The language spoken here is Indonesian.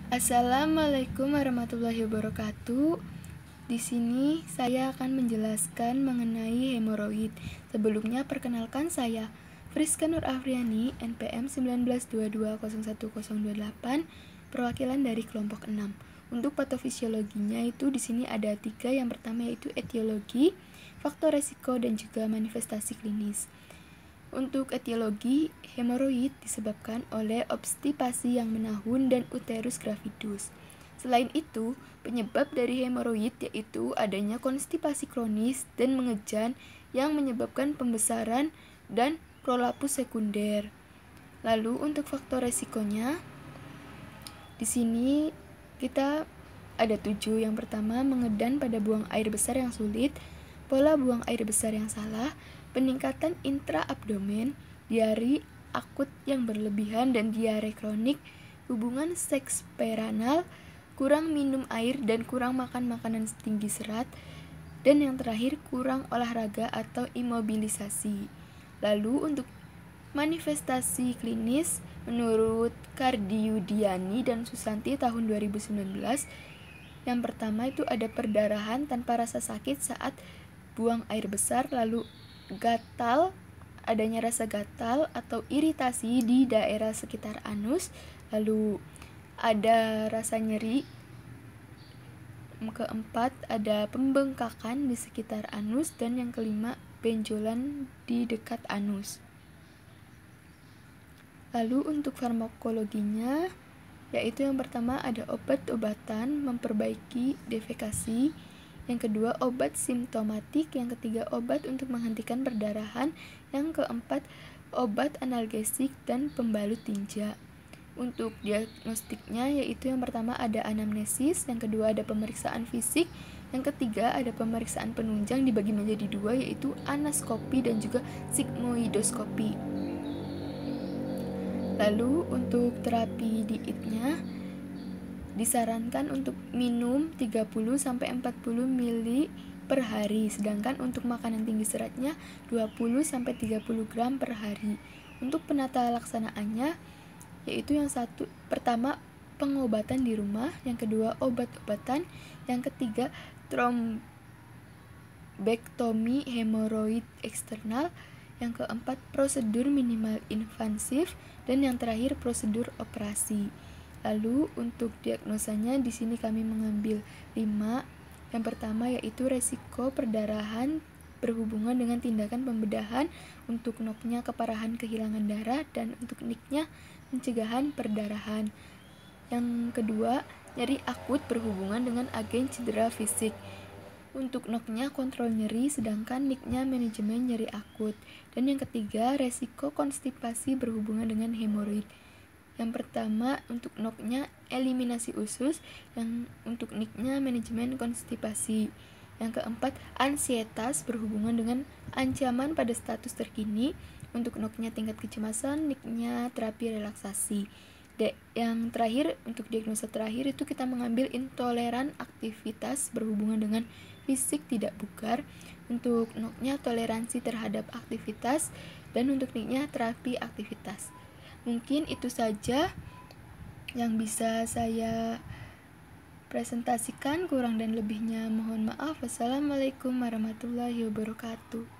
Assalamualaikum warahmatullahi wabarakatuh. Di sini saya akan menjelaskan mengenai hemoroid. Sebelumnya perkenalkan saya Friska Nur Afriani, NPM 1922010028, perwakilan dari kelompok 6. Untuk patofisiologinya itu di sini ada 3. Yang pertama yaitu etiologi, faktor resiko, dan juga manifestasi klinis. Untuk etiologi, hemoroid disebabkan oleh obstipasi yang menahun dan uterus gravidus. Selain itu, penyebab dari hemoroid yaitu adanya konstipasi kronis dan mengejan yang menyebabkan pembesaran dan prolapus sekunder. Lalu untuk faktor resikonya, di sini kita ada 7. Yang pertama, mengedan pada buang air besar yang sulit, pola buang air besar yang salah, peningkatan intraabdomen, diare akut yang berlebihan dan diare kronik, hubungan seks peranal, kurang minum air dan kurang makan makanan tinggi serat, dan yang terakhir kurang olahraga atau imobilisasi. Lalu untuk manifestasi klinis, menurut Kardiudiani dan Susanti tahun 2019, yang pertama itu ada perdarahan tanpa rasa sakit saat buang air besar, lalu gatal, adanya rasa gatal atau iritasi di daerah sekitar anus, lalu ada rasa nyeri. Keempat, ada pembengkakan di sekitar anus, dan yang kelima, benjolan di dekat anus. Lalu untuk farmakologinya, yaitu yang pertama ada obat-obatan memperbaiki defekasi, yang kedua obat simptomatik, yang ketiga obat untuk menghentikan perdarahan, yang keempat obat analgesik dan pembalut tinja. Untuk diagnostiknya yaitu yang pertama ada anamnesis, yang kedua ada pemeriksaan fisik, yang ketiga ada pemeriksaan penunjang dibagi menjadi 2 yaitu anaskopi dan juga sigmoidoskopi. Lalu untuk terapi dietnya disarankan untuk minum 30-40 ml per hari, sedangkan untuk makanan tinggi seratnya 20-30 gram per hari. Untuk penata laksanaannya yaitu yang pertama pengobatan di rumah, yang kedua obat-obatan, yang ketiga trombektomi hemoroid eksternal, yang keempat prosedur minimal invasif, dan yang terakhir prosedur operasi. Lalu untuk diagnosanya di sini kami mengambil 5. Yang pertama yaitu resiko perdarahan berhubungan dengan tindakan pembedahan, untuk noknya keparahan kehilangan darah, dan untuk niknya pencegahan perdarahan. Yang kedua, nyeri akut berhubungan dengan agen cedera fisik. Untuk noknya kontrol nyeri, sedangkan niknya manajemen nyeri akut. Dan yang ketiga, resiko konstipasi berhubungan dengan hemoroid. Yang pertama untuk noknya eliminasi usus, yang untuk niknya manajemen konstipasi. Yang keempat, ansietas berhubungan dengan ancaman pada status terkini, untuk noknya tingkat kecemasan, niknya terapi relaksasi. Yang terakhir, untuk diagnosa terakhir itu kita mengambil intoleran aktivitas berhubungan dengan fisik tidak bugar, untuk noknya toleransi terhadap aktivitas, dan untuk niknya terapi aktivitas. Mungkin itu saja yang bisa saya presentasikan, kurang dan lebihnya mohon maaf. Wassalamualaikum warahmatullahi wabarakatuh.